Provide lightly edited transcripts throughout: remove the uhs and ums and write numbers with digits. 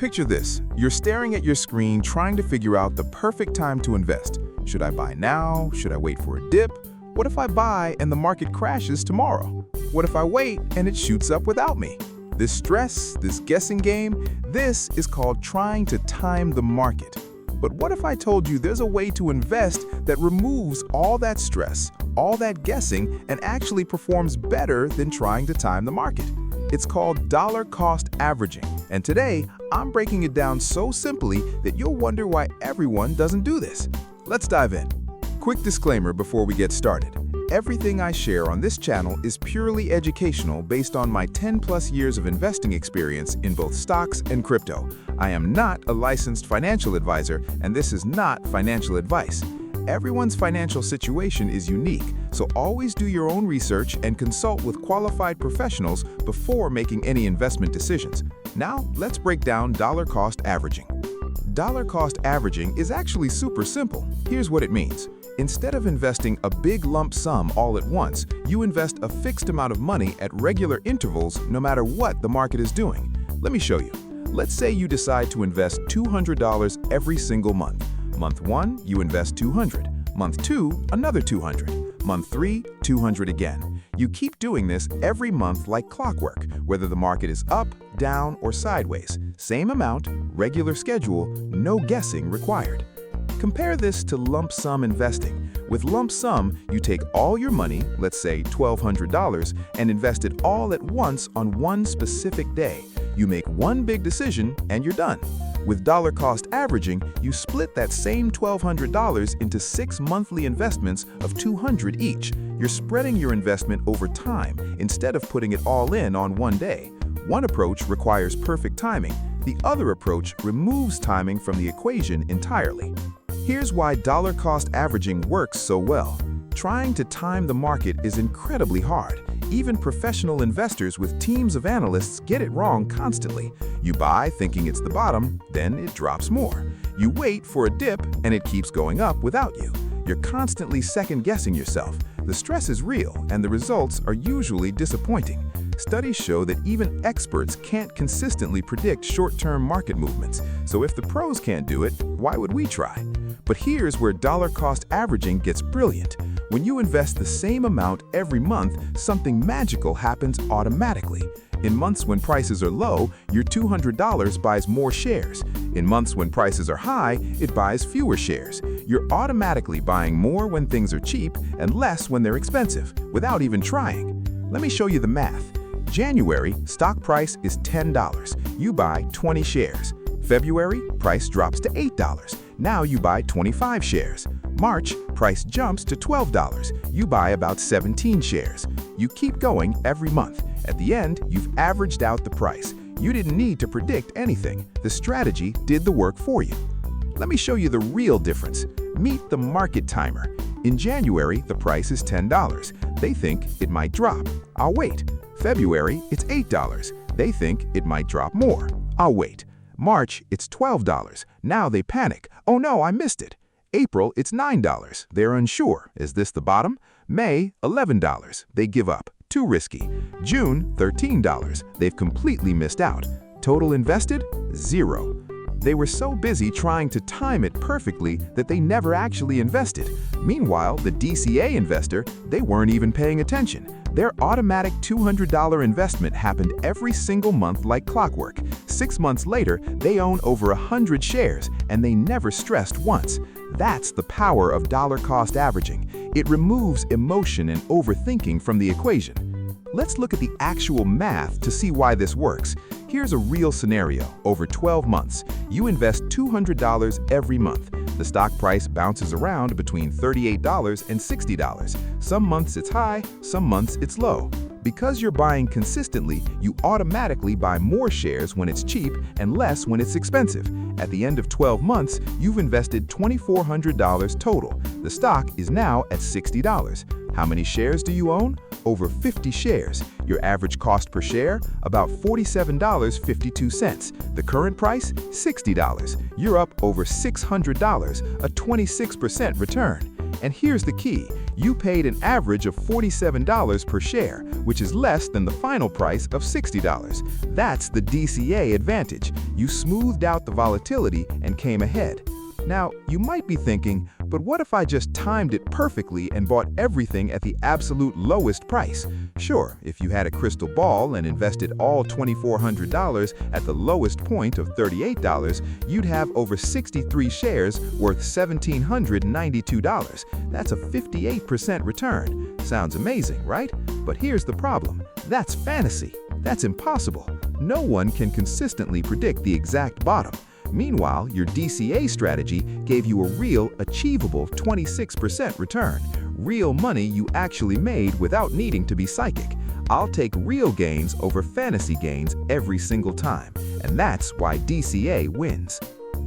Picture this. You're staring at your screen trying to figure out the perfect time to invest. Should I buy now? Should I wait for a dip? What if I buy and the market crashes tomorrow? What if I wait and it shoots up without me? This stress, this guessing game, this is called trying to time the market. But what if I told you there's a way to invest that removes all that stress, all that guessing, and actually performs better than trying to time the market? It's called dollar cost averaging, and today I'm breaking it down so simply that you'll wonder why everyone doesn't do this. Let's dive in. Quick disclaimer before we get started. Everything I share on this channel is purely educational based on my 10+ years of investing experience in both stocks and crypto. I am not a licensed financial advisor, and this is not financial advice. Everyone's financial situation is unique, so always do your own research and consult with qualified professionals before making any investment decisions. Now, let's break down dollar cost averaging. Dollar cost averaging is actually super simple. Here's what it means. Instead of investing a big lump sum all at once, you invest a fixed amount of money at regular intervals no matter what the market is doing. Let me show you. Let's say you decide to invest $200 every single month. Month 1, you invest $200. Month 2, another $200. Month 3, $200 again. You keep doing this every month like clockwork, whether the market is up, down, or sideways. Same amount, regular schedule, no guessing required. Compare this to lump sum investing. With lump sum, you take all your money, let's say $1,200, and invest it all at once on one specific day. You make one big decision and you're done. With dollar cost averaging, you split that same $1,200 into 6 monthly investments of $200 each. You're spreading your investment over time instead of putting it all in on one day. One approach requires perfect timing. The other approach removes timing from the equation entirely. Here's why dollar cost averaging works so well. Trying to time the market is incredibly hard. Even professional investors with teams of analysts get it wrong constantly. You buy thinking it's the bottom, then it drops more. You wait for a dip and it keeps going up without you. You're constantly second-guessing yourself. The stress is real and the results are usually disappointing. Studies show that even experts can't consistently predict short-term market movements. So if the pros can't do it, why would we try? But here's where dollar cost averaging gets brilliant. When you invest the same amount every month, something magical happens automatically. In months when prices are low, your $200 buys more shares. In months when prices are high, it buys fewer shares. You're automatically buying more when things are cheap and less when they're expensive, without even trying. Let me show you the math. January, stock price is $10. You buy 20 shares. February, price drops to $8. Now you buy 25 shares. March, price jumps to $12. You buy about 17 shares. You keep going every month. At the end, you've averaged out the price. You didn't need to predict anything. The strategy did the work for you. Let me show you the real difference. Meet the market timer. In January, the price is $10. They think it might drop. I'll wait. February, it's $8. They think it might drop more. I'll wait. March, it's $12. Now they panic. Oh no, I missed it. April, it's $9. They're unsure. Is this the bottom? May, $11. They give up. Too risky. June, $13. They've completely missed out. Total invested? $0. They were so busy trying to time it perfectly that they never actually invested. Meanwhile, the DCA investor, they weren't even paying attention. Their automatic $200 investment happened every single month like clockwork. 6 months later, they own over 100 shares, and they never stressed once. That's the power of dollar cost averaging. It removes emotion and overthinking from the equation. Let's look at the actual math to see why this works. Here's a real scenario. Over 12 months, you invest $200 every month. The stock price bounces around between $38 and $60. Some months it's high, some months it's low. Because you're buying consistently, you automatically buy more shares when it's cheap and less when it's expensive. At the end of 12 months, you've invested $2,400 total. The stock is now at $60. How many shares do you own? Over 50 shares. Your average cost per share? About $47.52. The current price? $60. You're up over $600, a 26% return. And here's the key. You paid an average of $47 per share, which is less than the final price of $60. That's the DCA advantage. You smoothed out the volatility and came ahead. Now, you might be thinking, but what if I just timed it perfectly and bought everything at the absolute lowest price? Sure, if you had a crystal ball and invested all $2,400 at the lowest point of $38, you'd have over 63 shares worth $1,792. That's a 58% return. Sounds amazing, right? But here's the problem. That's fantasy. That's impossible. No one can consistently predict the exact bottom. Meanwhile, your DCA strategy gave you a real, achievable 26% return. Real money you actually made without needing to be psychic. I'll take real gains over fantasy gains every single time, and that's why DCA wins.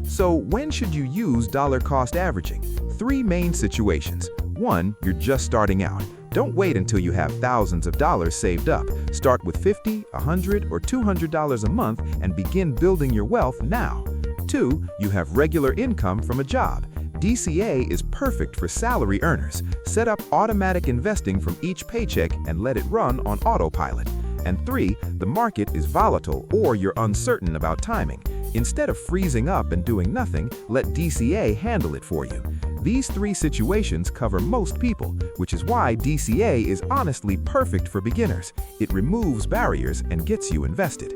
So when should you use dollar cost averaging? 3 main situations. 1, you're just starting out. Don't wait until you have thousands of dollars saved up. Start with $50, $100, or $200 a month and begin building your wealth now. 2, you have regular income from a job. DCA is perfect for salary earners. Set up automatic investing from each paycheck and let it run on autopilot. And 3, the market is volatile or you're uncertain about timing. Instead of freezing up and doing nothing, let DCA handle it for you. These 3 situations cover most people, which is why DCA is honestly perfect for beginners. It removes barriers and gets you invested.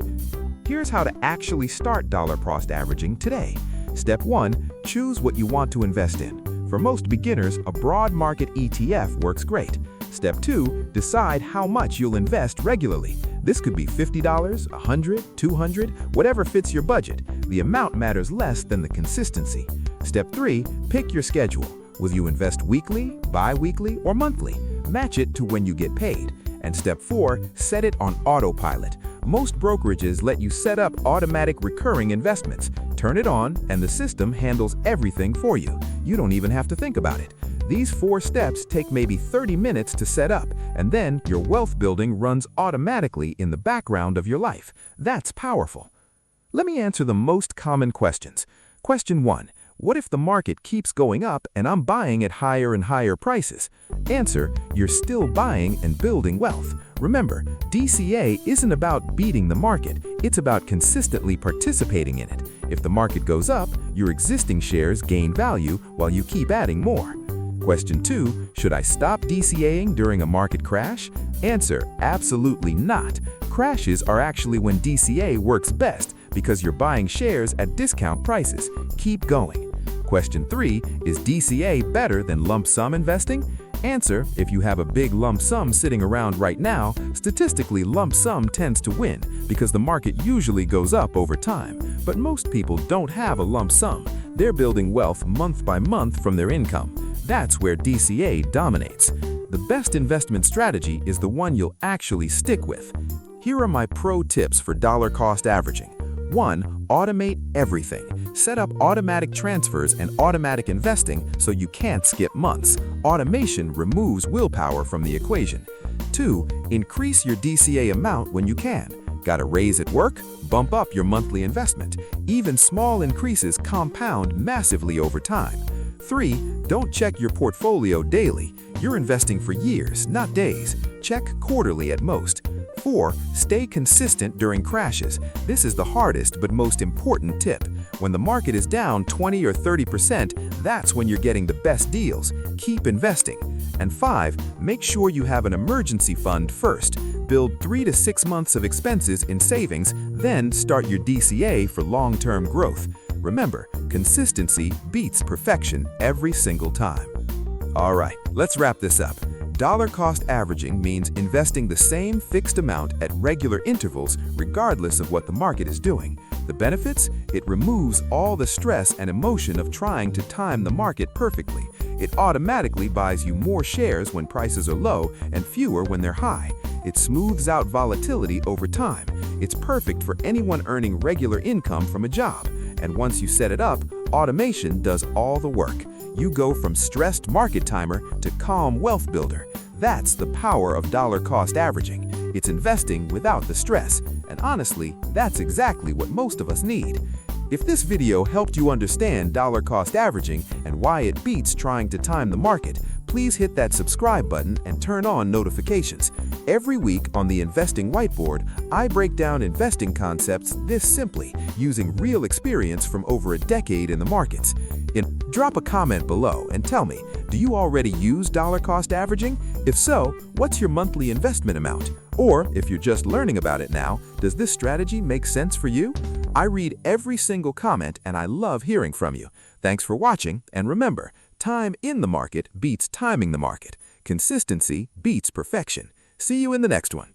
Here's how to actually start dollar cost averaging today. Step 1, choose what you want to invest in. For most beginners, a broad market ETF works great. Step 2, decide how much you'll invest regularly. This could be $50, $100, $200, whatever fits your budget. The amount matters less than the consistency. Step 3, pick your schedule. Will you invest weekly, bi-weekly, or monthly? Match it to when you get paid. And step 4, set it on autopilot. Most brokerages let you set up automatic recurring investments. Turn it on, and the system handles everything for you. You don't even have to think about it. These 4 steps take maybe 30 minutes to set up, and then your wealth building runs automatically in the background of your life. That's powerful. Let me answer the most common questions. Question 1. What if the market keeps going up and I'm buying at higher and higher prices? Answer, you're still buying and building wealth. Remember, DCA isn't about beating the market, it's about consistently participating in it. If the market goes up, your existing shares gain value while you keep adding more. Question 2, should I stop DCAing during a market crash? Answer, absolutely not. Crashes are actually when DCA works best because you're buying shares at discount prices. Keep going. Question 3, is DCA better than lump sum investing? Answer, if you have a big lump sum sitting around right now, statistically lump sum tends to win because the market usually goes up over time. But most people don't have a lump sum. They're building wealth month by month from their income. That's where DCA dominates. The best investment strategy is the one you'll actually stick with. Here are my pro tips for dollar cost averaging. 1. Automate everything. Set up automatic transfers and automatic investing so you can't skip months. Automation removes willpower from the equation. 2. Increase your DCA amount when you can. Got a raise at work? Bump up your monthly investment. Even small increases compound massively over time. 3. Don't check your portfolio daily. You're investing for years, not days. Check quarterly at most. 4. Stay consistent during crashes. This is the hardest but most important tip. When the market is down 20 or 30%, that's when you're getting the best deals. Keep investing. And 5. Make sure you have an emergency fund first. Build 3 to 6 months of expenses in savings, then start your DCA for long-term growth. Remember, consistency beats perfection every single time. All right, let's wrap this up. Dollar cost averaging means investing the same fixed amount at regular intervals regardless of what the market is doing. The benefits? It removes all the stress and emotion of trying to time the market perfectly. It automatically buys you more shares when prices are low and fewer when they're high. It smooths out volatility over time. It's perfect for anyone earning regular income from a job. And once you set it up, automation does all the work. You go from stressed market timer to calm wealth builder. That's the power of dollar cost averaging. It's investing without the stress. And honestly, that's exactly what most of us need. If this video helped you understand dollar cost averaging and why it beats trying to time the market, please hit that subscribe button and turn on notifications. Every week on the Investing Whiteboard, I break down investing concepts this simply, using real experience from over a decade in the markets. Drop a comment below and tell me, do you already use dollar cost averaging? If so, what's your monthly investment amount? Or, if you're just learning about it now, does this strategy make sense for you? I read every single comment and I love hearing from you. Thanks for watching, and remember, time in the market beats timing the market. Consistency beats perfection. See you in the next one.